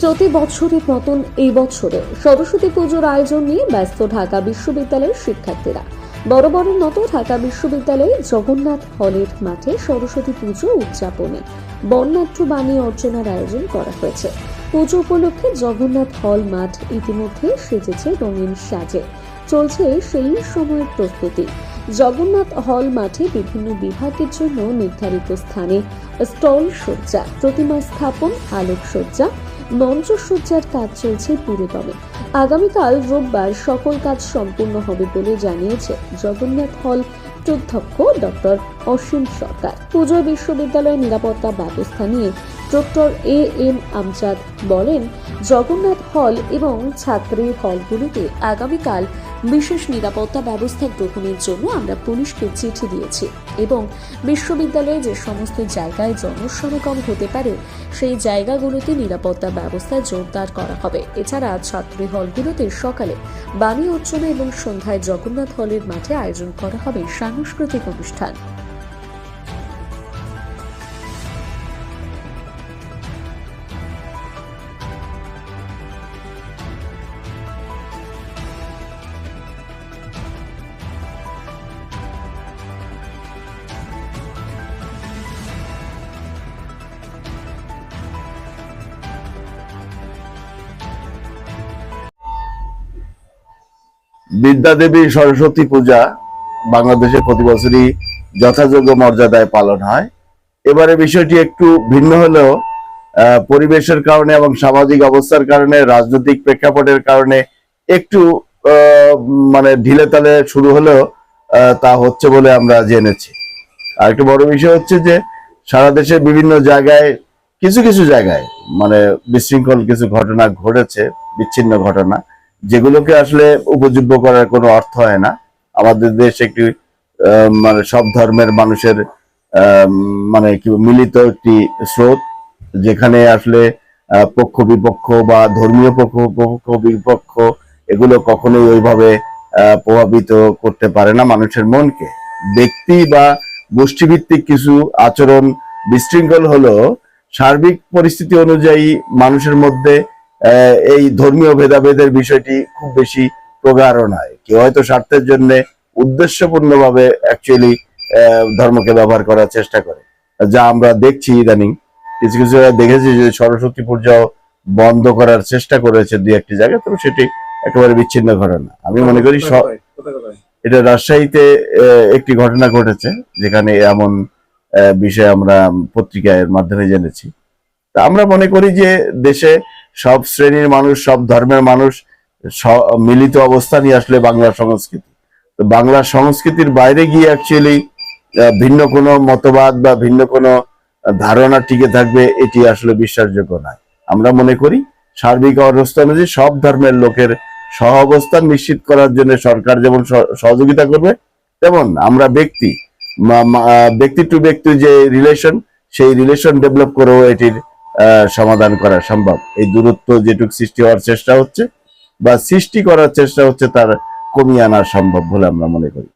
প্রতি বছরের মতন এই বছরে সরস্বতী পুজোর আয়োজন নিয়ে ব্যস্ত ঢাকা বিশ্ববিদ্যালয়ের শিক্ষার্থীরা। বরাবরের মতো ঢাকা বিশ্ববিদ্যালয়ে জগন্নাথ হলের মাঠে সরস্বতী পুজো উদযাপনে বর্ণাঢ্য বাণী অর্চনার আয়োজন করা হয়েছে। পুজো উপলক্ষে জগন্নাথ হল মাঠ ইতিমধ্যে সেজেছে রঙিন সাজে। চলছে সেই সময়ের প্রস্তুতি। জগন্নাথ হল মাঠে বিভিন্ন বিভাগের জন্য নির্ধারিত স্থানে স্টল সজ্জা, প্রতিমা স্থাপন, আলোকসজ্জা, মঞ্চসজ্জার কাজ চলছে পুরোদমে। আগামীকাল রোববার সকল কাজ সম্পূর্ণ হবে বলে জানিয়েছে জগন্নাথ হল অধ্যক্ষ ডক্টর অসীম সরকার। পুজোয় বিশ্ববিদ্যালয়ের নিরাপত্তা ব্যবস্থা নিয়ে ডক্টর এম আমজাদ বলেন, জগন্নাথ হল এবং ছাত্রী হলগুলিতে আগামীকাল বিশেষ নিরাপত্তা ব্যবস্থা গ্রহণের জন্য আমরা পুলিশকে চিঠি দিয়েছি এবং বিশ্ববিদ্যালয়ে যে সমস্ত জায়গায় জনসমাগম হতে পারে সেই জায়গাগুলোতে নিরাপত্তা ব্যবস্থা জোরদার করা হবে। এছাড়া ছাত্রী হলগুলোতে সকালে বাণী অর্চনা এবং সন্ধ্যায় জগন্নাথ হলের মাঠে আয়োজন করা হবে সাংস্কৃতিক অনুষ্ঠান। বিদ্যা দেবী সরস্বতী পূজা বাংলাদেশে প্রতি বছরই যথাযোগ্য মর্যাদায় পালন হয়। এবারে বিষয়টি একটু ভিন্ন হলেও পরিবেশের কারণে এবং সামাজিক অবস্থার কারণে, রাজনৈতিক প্রেক্ষাপটের কারণে একটু ঢিলে তালে শুরু হলেও তা হচ্ছে বলে আমরা জেনেছি। আর একটু বড় বিষয় হচ্ছে যে সারা দেশের বিভিন্ন জায়গায় কিছু কিছু জায়গায় বিশৃঙ্খল কিছু ঘটনা ঘটেছে, বিচ্ছিন্ন ঘটনা, যেগুলোকে আসলে উপযোগ্য করার কোনো অর্থ হয় না। আমাদের দেশ একটি সব ধর্মের মানুষের মিলিত একটি স্রোত, যেখানে আসলে পক্ষ বিপক্ষ বা ধর্মীয় পক্ষ বিপক্ষ এগুলো কখনোই ওইভাবে প্রভাবিত করতে পারে না মানুষের মনকে। ব্যক্তি বা গোষ্ঠীভিত্তিক কিছু আচরণ বিশৃঙ্খল হলো সার্বিক পরিস্থিতি অনুযায়ী মানুষের মধ্যে এই ধর্মীয় ভেদাভেদের বিষয়টি খুব বেশি প্রগাঢ় নয়। কেউ হয়তো স্বার্থের জন্য উদ্দেশ্যপূর্ণভাবে অ্যাকচুয়ালি ধর্মকে ব্যবহার করার চেষ্টা করে, যা আমরা দেখছি ইদানিং। কিছু কিছু দেখেছি যে সরস্বতী পূজা বন্ধ করার চেষ্টা করেছে দুই একটি জায়গায়, তবে সেটি একেবারে বিচ্ছিন্ন ঘটনা। আমি মনে করি এটা রাজশাহীতে একটি ঘটনা ঘটেছে, যেখানে এমন বিষয় আমরা পত্রিকার মাধ্যমে জেনেছি। তা আমরা মনে করি যে দেশে সব শ্রেণীর মানুষ, সব ধর্মের মানুষ মিলিত অবস্থানই আসলে বাংলা সংস্কৃতি। তো বাংলা সংস্কৃতির বাইরে গিয়ে অ্যাকচুয়ালি ভিন্ন কোনো মতবাদ বা ভিন্ন কোনো ধারণা টিকে থাকবে, এটি আসলে বিশ্বাসযোগ্য নয়। আমরা মনে করি সার্বিক অবস্থা অনুযায়ী সব ধর্মের লোকের সহ অবস্থান নিশ্চিত করার জন্য সরকার যেমন সহযোগিতা করবে, তেমন আমরা ব্যক্তি টু ব্যক্তি যে রিলেশন, সেই রিলেশন ডেভেলপ করেও এটির সমাধান করা সম্ভব। এই দূরত্ব যেটুকু সৃষ্টি হওয়ার চেষ্টা হচ্ছে বা সৃষ্টি করার চেষ্টা হচ্ছে, তার কমিয়ে আনা সম্ভব বলে আমরা মনে করি।